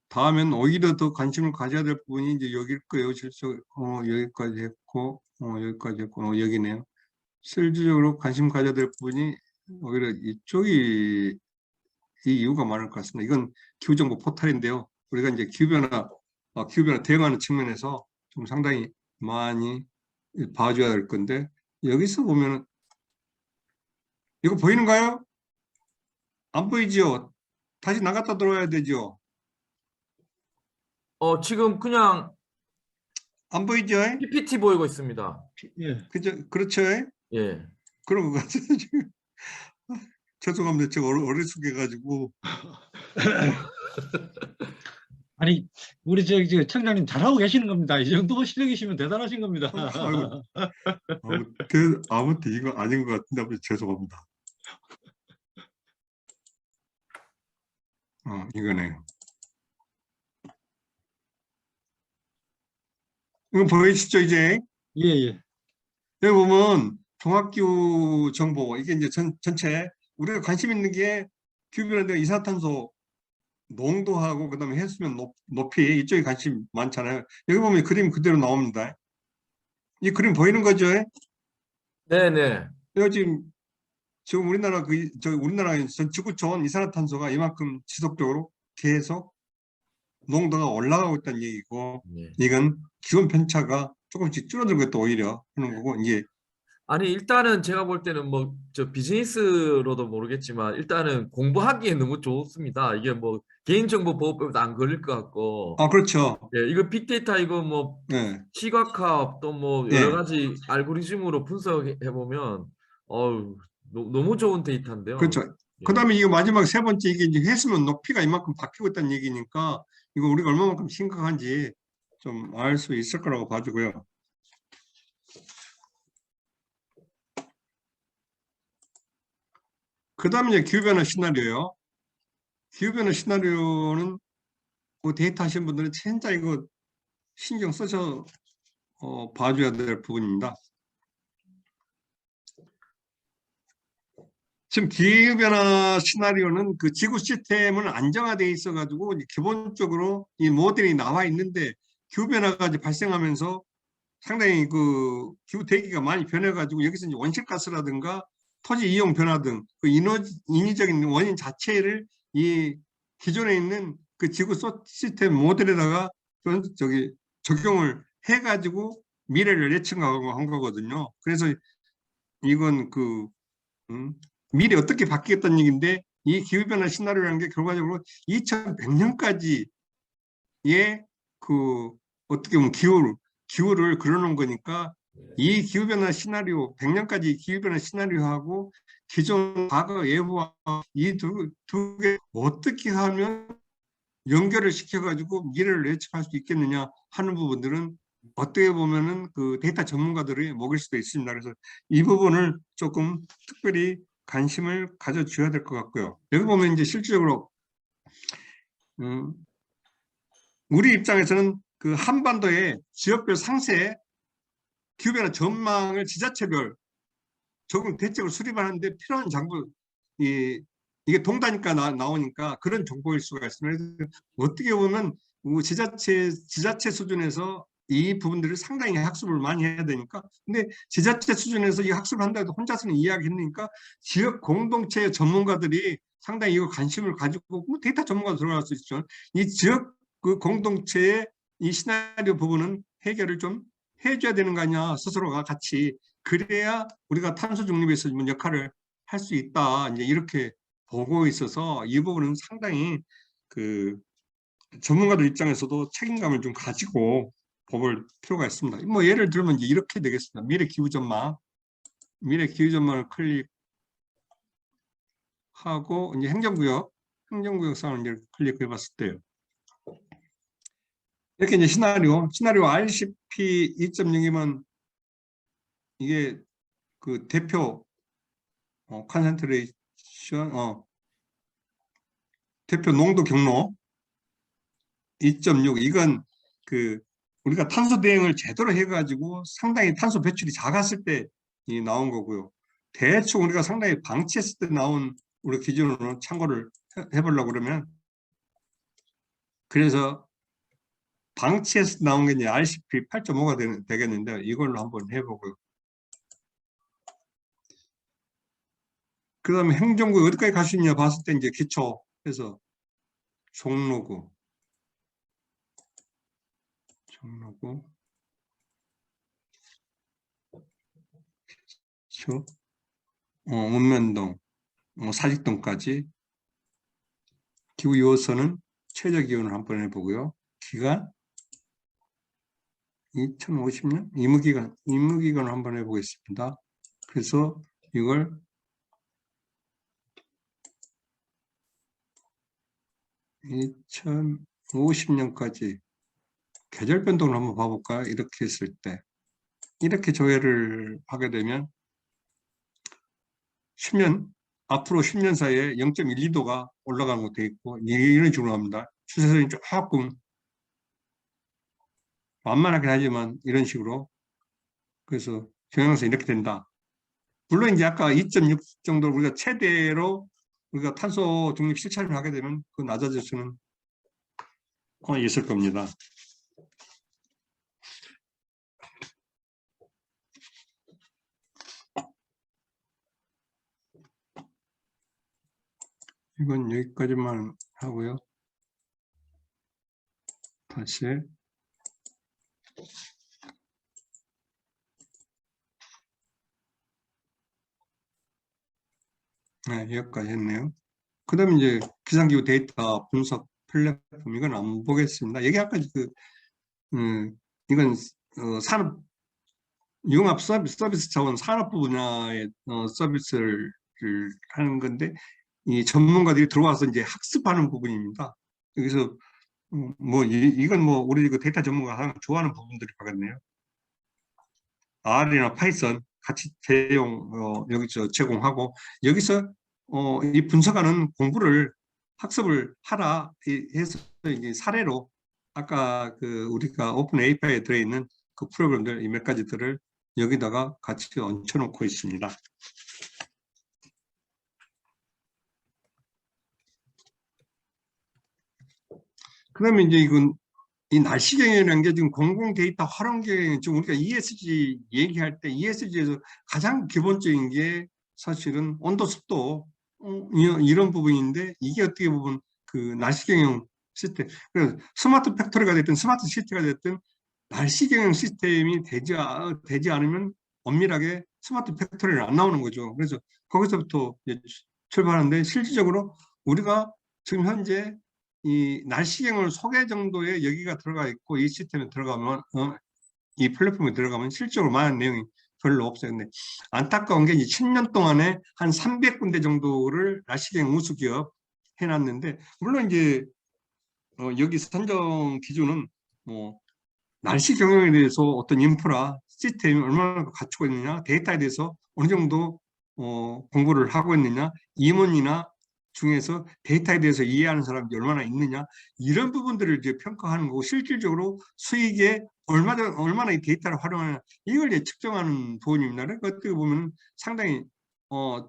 다음엔 오히려 더 관심을 가져야 될 부분이 이제 여기일 거예요. 실제 여기까지 했고 여기까지 했고 여기네요. 실질적으로 관심 가져야 될 부분이 오히려 이쪽이 이 이유가 많을 것 같습니다. 이건 기후정보 포털인데요. 우리가 이제 기후변화 대응하는 측면에서 좀 상당히 많이 봐줘야 될 건데 여기서 보면은 이거 보이는가요? 안 보이지요? 다시 나갔다 들어와야 되죠? 지금 그냥 안 보이죠? PPT 보이고 있습니다. 예. 그렇죠? 예. 그런 것 같아요. 지금. 죄송합니다. 제가 어리숙해가지고. 아니 우리 저 청장님 잘하고 계시는 겁니다. 이 정도 실력이시면 대단하신 겁니다. 아무튼 이거 아닌 것 같은데 죄송합니다. 이거네요. 이거 보이시죠 이제? 예예. 여기 보면 종합기후 정보 이게 이제 전체 우리가 관심 있는 게 기후변화에 이산화탄소 농도하고 그다음에 해수면 높이 이쪽에 관심 많잖아요. 여기 보면 그림 그대로 나옵니다. 이 그림 보이는 거죠? 네네. 여기 지금 우리나라 우리나라 전 지구촌 이산화탄소가 이만큼 지속적으로 계속 농도가 올라가고 있다는 얘기고 네. 이건 기온 편차가 조금씩 줄어들고 있다 오히려 하는 거고 이게 아니 일단은 제가 볼 때는 뭐 저 비즈니스로도 모르겠지만 일단은 공부하기에 너무 좋습니다. 이게 뭐 개인정보보호법도 안 걸릴 것 같고. 그렇죠. 예, 이거 빅데이터 이거 뭐 네. 시각화 또 뭐 여러 가지 알고리즘으로 분석해 보면 너무 좋은 데이터인데요. 그렇죠. 예. 그다음에 이거 마지막 세 번째 이게 이제 해수면 높이가 이만큼 바뀌고 있다는 얘기니까 이거 우리가 얼마만큼 심각한지 좀 알 수 있을 거라고 봐주고요. 그다음에 이제 기후변화 시나리오요. 기후변화 시나리오는 뭐 데이터 하신 분들은 진짜 이거 신경 써서 봐줘야 될 부분입니다. 지금 기후변화 시나리오는 그 지구 시스템은 안정화되어 있어가지고 기본적으로 이 모델이 나와 있는데 기후변화가 이제 발생하면서 상당히 그 기후 대기가 많이 변해가지고 여기서 이제 온실가스라든가 토지 이용 변화 등 그 인위적인 원인 자체를 이 기존에 있는 그 지구 시스템 모델에다가 저기 적용을 해가지고 미래를 예측한 거거든요. 그래서 이건 그 미래 어떻게 바뀌겠다는 얘기인데 이 기후변화 시나리오라는 게 결과적으로 2100년까지의 그 어떻게 보면 기후를 그려놓은 거니까 이 기후변화 시나리오 100년까지 기후변화 시나리오하고 기존 과거 예보와 이 두 개 어떻게 하면 연결을 시켜가지고 미래를 예측할 수 있겠느냐 하는 부분들은 어떻게 보면은 그 데이터 전문가들의 목일 수도 있습니다. 그래서 이 부분을 조금 특별히 관심을 가져줘야 될 것 같고요. 여기 보면 이제 실질적으로 우리 입장에서는 그 한반도의 지역별 상세 기후변화 전망을 지자체별 적응 대책을 수립하는데 필요한 정보 이게 동다니까 나오니까 그런 정보일 수가 있습니다. 어떻게 보면 지자체 수준에서 이 부분들을 상당히 학습을 많이 해야 되니까 근데 지자체 수준에서 이 학습을 한다고 해도 혼자서는 이야기했으니까 지역 공동체 전문가들이 상당히 이거 관심을 가지고 뭐 데이터 전문가도 들어갈 수 있죠. 이 지역 그 공동체의 이 시나리오 부분은 해결을 좀 해줘야 되는 거 아니야 스스로가 같이 그래야 우리가 탄소 중립에서 역할을 할 수 있다 이제 이렇게 보고 있어서 이 부분은 상당히 그 전문가들 입장에서도 책임감을 좀 가지고 볼 필요가 있습니다. 뭐 예를 들면 이제 이렇게 되겠습니다. 미래 기후 전망을 클릭하고 이제 행정구역 상을 이제 클릭해 봤을 때요. 이렇게 이제 시나리오 RCP 2.0이면 이게 그 대표 컨센트레이션 대표 농도 경로 2.6 이건 그 우리가 탄소 대응을 제대로 해가지고 상당히 탄소 배출이 작았을 때 나온 거고요. 대충 우리가 상당히 방치했을 때 나온 우리 기준으로 참고를 해보려고 그러면 그래서 방치해서 나온 게 이제 RCP 8.5가 되겠는데 이걸로 한번 해보고요. 그 다음에 행정구 어디까지 갈 수 있냐 봤을 때 이제 기초 해서 종로구 기초 읍면동 사직동까지 기후 요소는 최저 기온을 한번 해보고요. 기간 2050년 임무기간을 한번 해보겠습니다. 그래서 이걸 2050년까지 계절 변동을 한번 봐볼까요? 이렇게 했을 때 이렇게 조회를 하게 되면 10년 앞으로 10년 사이에 0.12도가 올라가는 것도 있고 이런 식으로 합니다. 추세선이 조금 만만하긴 하지만 이런 식으로 그래서 경향선 이렇게 된다. 물론 이제 아까 2.6 정도 우리가 최대로 우리가 탄소 중립 실천을 하게 되면 그 낮아질 수는 있을 겁니다. 이건 여기까지만 하고요. 다시 네, 여기까지 했네요. 그 다음에 이제 기상기후 데이터 분석 플랫폼 이건 안 보겠습니다. 여기 아까 이건 산업 융합 서비스 차원 산업 분야의 서비스를 하는 건데 이 전문가들이 들어와서 이제 학습하는 부분입니다. 여기서 뭐 이건 뭐 우리 그 데이터 전문가가 좋아하는 부분들이 바겠네요. R이나 파이썬 같이 여기서 제공하고 여기서 이 분석하는 공부를 학습을 하라 해서 이제 사례로 아까 그 우리가 오픈 API에 들어있는 그 프로그램들 이 몇 가지들을 여기다가 같이 얹혀놓고 있습니다. 그다음에 이제 이건 이 날씨 경영이라는 게 지금 공공 데이터 활용 경영, 지금 우리가 ESG 얘기할 때 ESG에서 가장 기본적인 게 사실은 온도, 습도 이런 부분인데 이게 어떻게 보면 그 날씨 경영 시스템, 그래서 스마트 팩토리가 됐든 스마트 시티가 됐든 날씨 경영 시스템이 되지 않으면 엄밀하게 스마트 팩토리는 안 나오는 거죠. 그래서 거기서부터 출발하는데 실질적으로 우리가 지금 현재 이 날씨경을 소개 정도의 여기가 들어가 있고 이 시스템에 들어가면 이 플랫폼에 들어가면 실적으로 많은 내용이 별로 없어요. 근데 안타까운 게 10년 동안에 한 300군데 정도를 날씨경 우수 기업 해놨는데 물론 이제 여기 선정 기준은 뭐 날씨 경영에 대해서 어떤 인프라 시스템이 얼마나 갖추고 있느냐, 데이터에 대해서 어느 정도 공부를 하고 있느냐, 임원이나 중에서 데이터에 대해서 이해하는 사람이 얼마나 있느냐, 이런 부분들을 이제 평가하는 거고, 실질적으로 수익에 얼마나 이 데이터를 활용하느냐, 이걸 이제 측정하는 부분입니다. 그러니까 어떻게 보면 상당히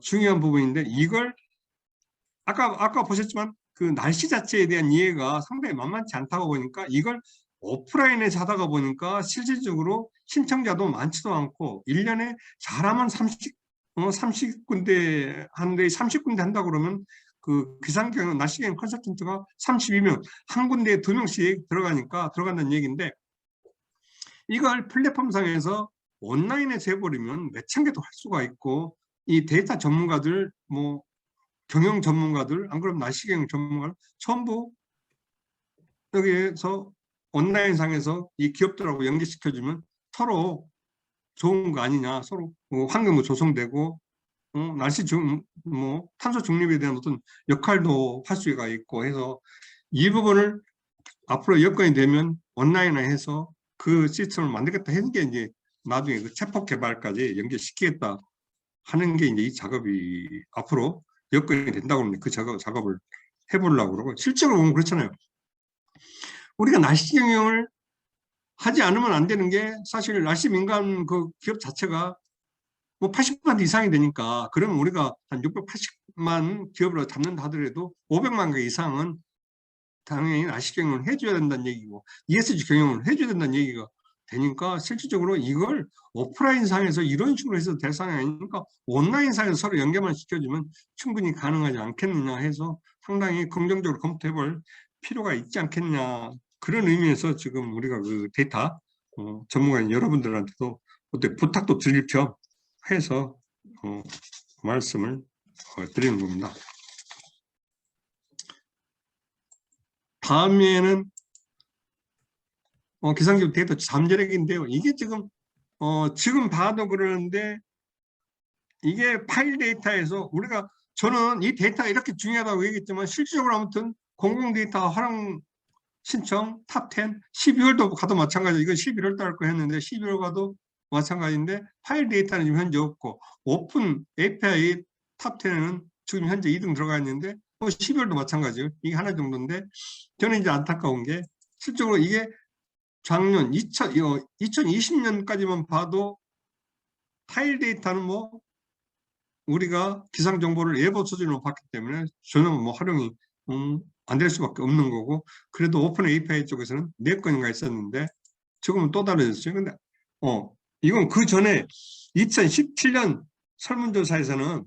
중요한 부분인데, 이걸 아까 보셨지만 그 날씨 자체에 대한 이해가 상당히 만만치 않다고 보니까 이걸 오프라인에서 하다가 보니까 실질적으로 신청자도 많지도 않고 1년에 잘하면 30군데 하는데 30군데 한다 그러면 그 기상경영 날씨경영 컨설턴트가 32명 한 군데에 2명씩 들어간다는 얘기인데 이걸 플랫폼상에서 온라인에서 해버리면 몇천 개도 할 수가 있고 이 데이터 전문가들 뭐 경영 전문가들 안 그러면 날씨경영 전문가들 전부 여기에서 온라인상에서 이 기업들하고 연계시켜주면 서로 좋은 거 아니냐, 서로 환경도 조성되고 날씨 뭐 탄소 중립에 대한 어떤 역할도 할 수가 있고 해서 이 부분을 앞으로 여건이 되면 온라인화해서 그 시스템을 만들겠다 하는 게 이제 나중에 그 체법 개발까지 연결시키겠다 하는 게 이제 이 작업이 앞으로 여건이 된다고 하면 그 작업을 해보려고 그러고 실제로 보면 그렇잖아요. 우리가 날씨 경영을 하지 않으면 안 되는 게 사실 날씨 민감 그 기업 자체가 뭐 80만 이상이 되니까 그러면 우리가 한 680만 기업으로 잡는다 하더라도 500만 개 이상은 당연히 날씨 경영을 해줘야 된다는 얘기고 ESG 경영을 해줘야 된다는 얘기가 되니까 실질적으로 이걸 오프라인 상에서 이런 식으로 해서 될 상황이 아니니까 온라인 상에서 서로 연계만 시켜주면 충분히 가능하지 않겠느냐 해서 상당히 긍정적으로 검토해볼 필요가 있지 않겠냐 그런 의미에서 지금 우리가 그 데이터 전문가인 여러분들한테도 어떻게 부탁도 드릴 겸 해서 말씀을 드리는 겁니다. 다음에는 기상기후 데이터 잠재력인데요. 이게 지금 지금 봐도 그러는데 이게 파일 데이터에서 우리가 저는 이 데이터가 이렇게 중요하다고 얘기했지만 실질적으로 아무튼 공공 데이터 활용 신청 탑10 12월도 가도 마찬가지예요. 이건 11월 달 거 했는데 12월 가도 마찬가지인데 파일 데이터는 지금 현재 없고 오픈 API 탑10에는 지금 현재 2등 들어가 있는데 12월도 마찬가지예요. 이게 하나 정도인데 저는 이제 안타까운 게 실적으로 이게 작년 2020년까지만 봐도 파일 데이터는 뭐 우리가 기상 정보를 예보 수준으로 봤기 때문에 전혀 뭐 활용이 안 될 수밖에 없는 거고 그래도 오픈 API 쪽에서는 4건인가 있었는데 지금은 또 다르졌어요. 근데 이건 그 전에 2017년 설문조사에서는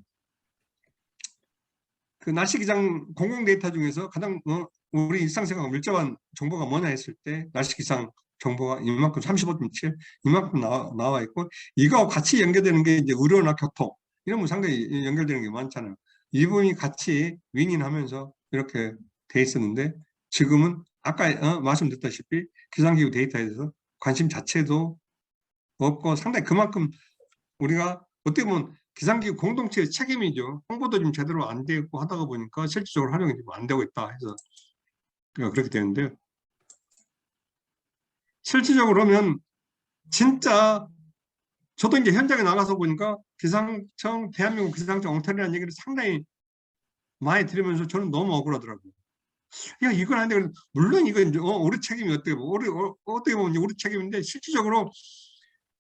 그 날씨 기상 공공 데이터 중에서 가장 우리 일상생활과 밀접한 정보가 뭐냐 했을 때 날씨 기상 정보가 이만큼 35.7 이만큼 나와 있고 이거와 같이 연결되는 게 이제 의료나 교통 이런 거 상당히 연결되는 게 많잖아요. 이 부분이 같이 윈윈하면서 이렇게 돼 있었는데 지금은 아까 말씀드렸다시피 기상기후 데이터에 대해서 관심 자체도 없고 상당히 그만큼 우리가 어떻게 보면 기상기후 공동체의 책임이죠. 홍보도 좀 제대로 안 되고 하다가 보니까 실질적으로 활용이 좀 안 되고 있다 해서 그렇게 되는데, 실질적으로 하면 진짜 저도 이제 현장에 나가서 보니까 기상청, 대한민국 기상청 엉터리라는 얘기를 상당히 많이 들으면서 저는 너무 억울하더라고요. 야, 이건 안 돼. 물론 이건 이제 우리 책임이 어떻게 보면 어떻게 보면 이제 우리 책임인데, 실질적으로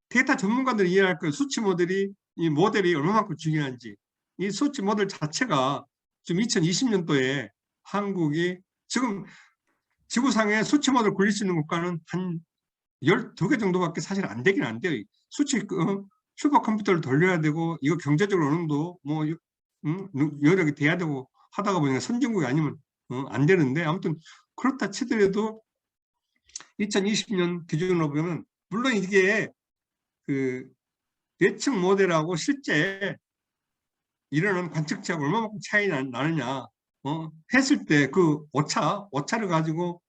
데이터 전문가들이 이해할 거예요. 수치 모델이, 이 모델이 얼마만큼 중요한지. 이 수치 모델 자체가 지금 2020년도에 한국이 지금 지구상에 수치 모델 굴릴 수 있는 국가는 한 12개 정도밖에 사실 안 되긴 안 돼요. 수치 슈퍼컴퓨터를 돌려야 되고, 이거 경제적으로 어느 정도 뭐 여력이 돼야 되고 하다가 보니까 선진국이 아니면 안 되는데, 아무튼 그렇다 치더라도 2020년 기준으로 보면, 물론 이게 그 예측 모델하고 실제 일어나는 관측치하고 얼마만큼 차이 나느냐 했을 때 그 오차를 가지고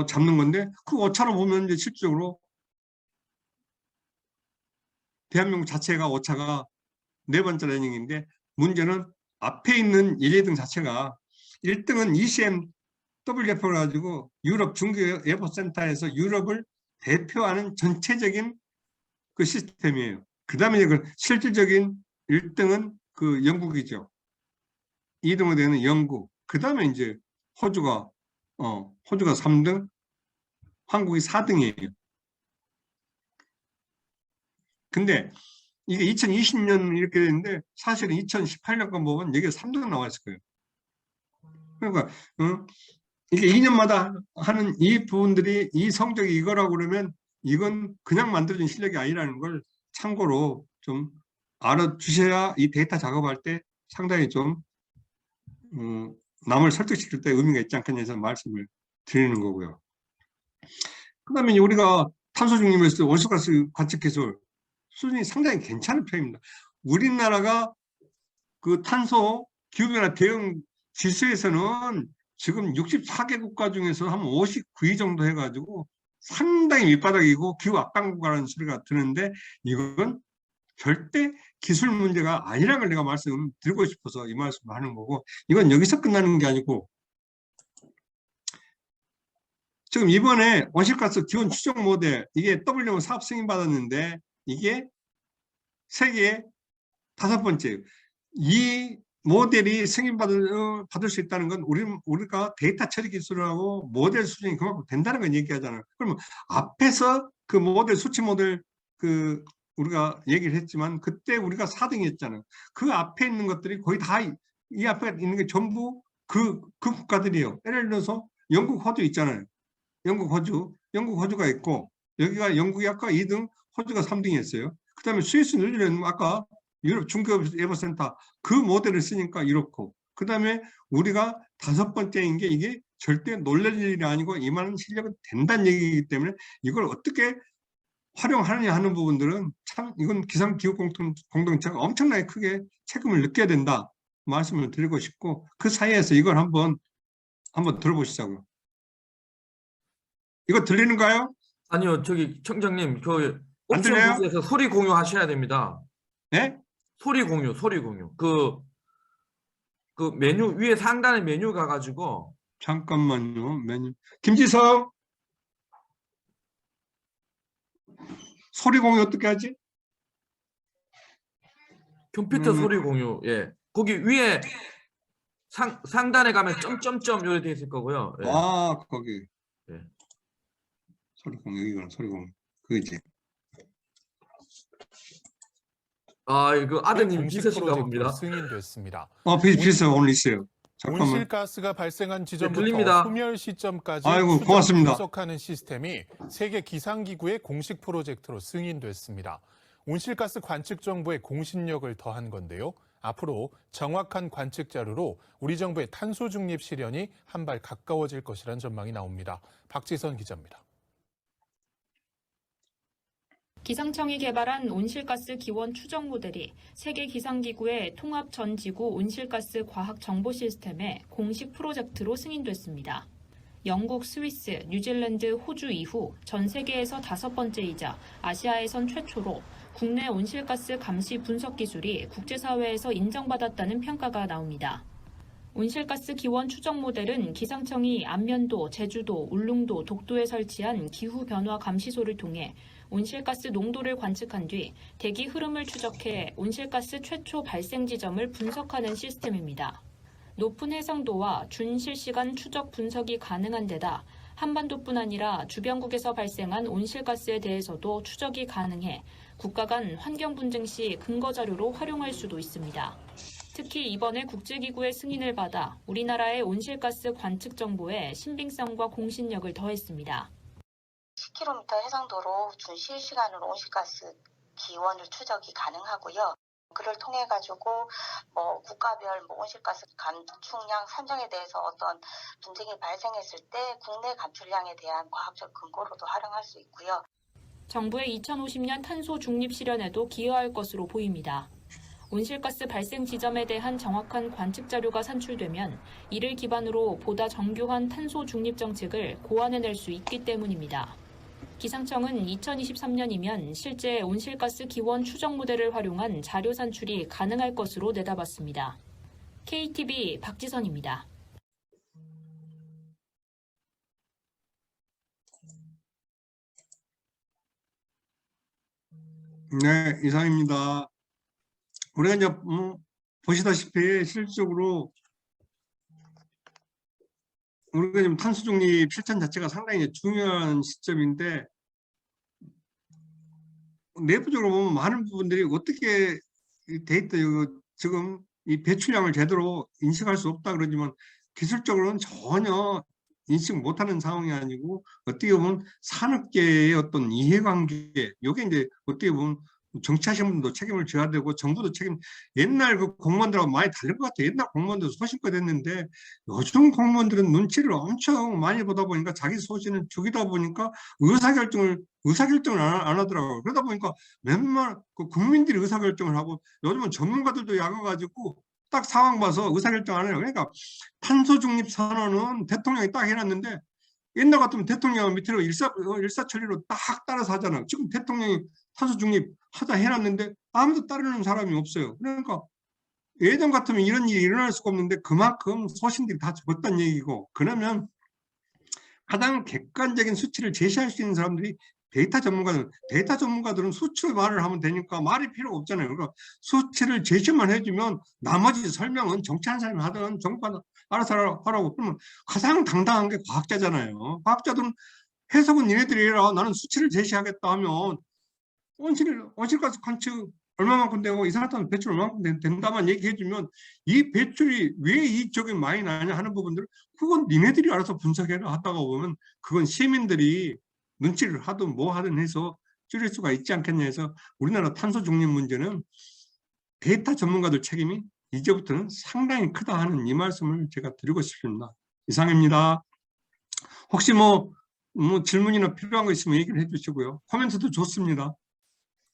잡는 건데, 그 오차로 보면 이제 실질적으로 대한민국 자체가 오차가 4번째 랭킹인데, 문제는 앞에 있는 1, 2등 자체가 1등은 ECMWF를 가지고 유럽 중기예보센터에서 유럽을 대표하는 전체적인 그 시스템이에요. 그 다음에 그 실질적인 1등은 그 영국이죠. 2등으로 되는 영국. 그 다음에 이제 호주가 3등, 한국이 4등이에요. 근데 이게 2020년 이렇게 됐는데, 사실은 2018년 거 보면 여기에 3등 나와 있을 거예요. 그러니까 이게 2년마다 하는 이 부분들이, 이 성적이 이거라고 그러면 이건 그냥 만들어진 실력이 아니라는 걸 참고로 좀 알아주셔야 이 데이터 작업할 때 상당히 좀 남을 설득시킬 때 의미가 있지 않겠냐 해서 말씀을 드리는 거고요. 그 다음에 우리가 탄소 중립에서 온실가스 관측 기술 수준이 상당히 괜찮은 편입니다. 우리나라가 그 탄소 기후변화 대응 지수에서는 지금 64개 국가 중에서 한 59위 정도 해가지고 상당히 밑바닥이고 기후 악당국가라는 소리가 드는데, 이건 절대 기술 문제가 아니라는 걸 내가 말씀드리고 싶어서 이 말씀을 하는 거고, 이건 여기서 끝나는 게 아니고, 지금 이번에 온실가스 기온 추정 모델, 이게 WMO 사업 승인 받았는데, 이게 세계 5번째. 이 모델이 승인받을 수 있다는 건 우리가 데이터 처리 기술하고 모델 수준이 그만큼 된다는 걸 얘기하잖아요. 그러면 앞에서 그 모델, 수치 모델 우리가 얘기를 했지만, 그때 우리가 4등이었잖아요. 그 앞에 있는 것들이 거의 다, 이 앞에 있는 게 전부 그 국가들이에요. 예를 들어서 영국, 호주 있잖아요. 영국, 호주가 있고, 여기가 영국이 아까 2등, 호주가 3등이었어요. 그 다음에 스위스, 뉴질랜드, 아까 유럽 중기예보센터 그 모델을 쓰니까 이렇고, 그 다음에 우리가 5번째인 게, 이게 절대 놀랄 일이 아니고 이만한 실력은 된다는 얘기이기 때문에, 이걸 어떻게 활용하느냐 하는 부분들은 참, 이건 기상기후 공동체가 엄청나게 크게 책임을 느껴야 된다 말씀을 드리고 싶고, 그 사이에서 이걸 한번 들어보시자고요. 이거 들리는가요? 아니요, 저기 청장님, 그 안 옵션 들려요? 부스에서 소리 공유하셔야 됩니다. 네? 소리 공유. 그 메뉴 위에 상단에 메뉴 가가지고. 잠깐만요. 메뉴. 김지성, 소리 공유 어떻게 하지? 컴퓨터 소리 공유. 예. 거기 위에 상단에 가면 점점점 이렇게 돼 있을 거고요. 예. 아, 거기. 예. 소리 공유, 이거는 소리 공유. 그거지. 아, 이거 아드님 공식 비서신가 프로젝트로 봅니다. 승인됐습니다. 비슷해요. 오늘 있어요. 잠깐만. 온실가스가 발생한 지점부터 들립니다. 소멸 시점까지 아이고, 추적 고맙습니다. 분석하는 시스템이 세계 기상기구의 공식 프로젝트로 승인됐습니다. 온실가스 관측 정보에 공신력을 더한 건데요. 앞으로 정확한 관측 자료로 우리 정부의 탄소 중립 실현이 한 발 가까워질 것이라는 전망이 나옵니다. 박지선 기자입니다. 기상청이 개발한 온실가스 기원 추정 모델이 세계기상기구의 통합 전 지구 온실가스 과학 정보 시스템의 공식 프로젝트로 승인됐습니다. 영국, 스위스, 뉴질랜드, 호주 이후 전 세계에서 5번째이자 아시아에선 최초로 국내 온실가스 감시 분석 기술이 국제사회에서 인정받았다는 평가가 나옵니다. 온실가스 기원 추정 모델은 기상청이 안면도, 제주도, 울릉도, 독도에 설치한 기후변화 감시소를 통해 온실가스 농도를 관측한 뒤 대기 흐름을 추적해 온실가스 최초 발생 지점을 분석하는 시스템입니다. 높은 해상도와 준실시간 추적 분석이 가능한 데다 한반도뿐 아니라 주변국에서 발생한 온실가스에 대해서도 추적이 가능해 국가 간 환경 분쟁 시 근거 자료로 활용할 수도 있습니다. 특히 이번에 국제기구의 승인을 받아 우리나라의 온실가스 관측 정보에 신빙성과 공신력을 더했습니다. 10km 해상도로 준실시간으로 온실가스 기원을 추적이 가능하고요. 그를 통해 가지고 국가별 온실가스 감축량 산정에 대해서 어떤 분쟁이 발생했을 때 국내 감출량에 대한 과학적 근거로도 활용할 수 있고요. 정부의 2050년 탄소 중립 실현에도 기여할 것으로 보입니다. 온실가스 발생 지점에 대한 정확한 관측 자료가 산출되면 이를 기반으로 보다 정교한 탄소 중립 정책을 고안해낼 수 있기 때문입니다. 기상청은 2023년이면 실제 온실가스 기원 추정 모델을 활용한 자료 산출이 가능할 것으로 내다봤습니다. KTV 박지선입니다. 네, 이상입니다. 우리가 이제 보시다시피 실질적으로 우리가 지금 탄소 중립 실천 자체가 상당히 중요한 시점인데 내부적으로 보면 많은 부분들이 어떻게 데이터 지금 이 배출량을 제대로 인식할 수 없다 그러지만 기술적으로는 전혀 인식 못하는 상황이 아니고 어떻게 보면 산업계의 어떤 이해관계 이게 이제 어떻게 보면 정치하시는 분도 책임을 져야 되고 정부도 옛날 그 공무원들하고 많이 다른 것 같아요. 옛날 공무원들 소신껏 했는데 요즘 공무원들은 눈치를 엄청 많이 보다 보니까 자기 소신을 죽이다 보니까 의사결정을 안 하더라고요. 그러다 보니까 맨날 그 국민들이 의사결정을 하고 요즘은 전문가들도 약아가지고 딱 상황 봐서 의사결정 안 해요. 그러니까 탄소중립 선언은 대통령이 딱 해놨는데 옛날 같으면 대통령 밑으로 일사천리로 딱 따라서 하잖아요. 지금 대통령이 탄소중립 하자 해놨는데 아무도 따르는 사람이 없어요. 그러니까 예전 같으면 이런 일이 일어날 수가 없는데 그만큼 소신들이 다 적었다는 얘기고, 그러면 가장 객관적인 수치를 제시할 수 있는 사람들이 데이터 전문가들은 수치로 말을 하면 되니까 말이 필요가 없잖아요. 그러니까 수치를 제시만 해주면 나머지 설명은 정치하는 사람이 하든 정부가 알아서 하라고. 그러면 가장 당당한 게 과학자잖아요. 과학자들은 해석은 니네들이 해라, 나는 수치를 제시하겠다 하면 온실가스 관측 얼마만큼 되고 이산화탄소 배출 얼마만큼 된다만 얘기해주면 이 배출이 왜 이쪽에 많이 나냐 하는 부분들 그건 니네들이 알아서 분석해라 하다가 보면 그건 시민들이 눈치를 하든 뭐 하든 해서 줄일 수가 있지 않겠냐 해서 우리나라 탄소 중립 문제는 데이터 전문가들 책임이 이제부터는 상당히 크다 하는 이 말씀을 제가 드리고 싶습니다. 이상입니다. 혹시 뭐 질문이나 필요한 거 있으면 얘기를 해주시고요. 코멘트도 좋습니다.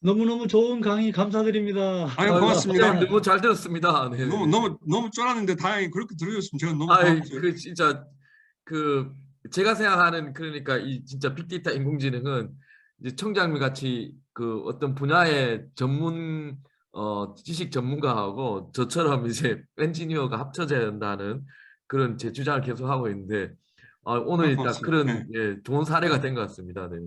너무너무 좋은 강의 감사드립니다. 아유, 고맙습니다. 너무 잘 들었습니다. 네. 너무 쫄았는데 다행히 그렇게 들어줬으면 제가 너무 고맙죠. 그 진짜 제가 생각하는 그러니까 이 진짜 빅데이터 인공지능은 이제 청장님 같이 그 어떤 분야의 전문 지식 전문가하고 저처럼 이제 엔지니어가 합쳐져야 된다는 그런 제 주장을 계속 하고 있는데 오늘 일단 그런 네. 좋은 사례가 된 것 같습니다. 네.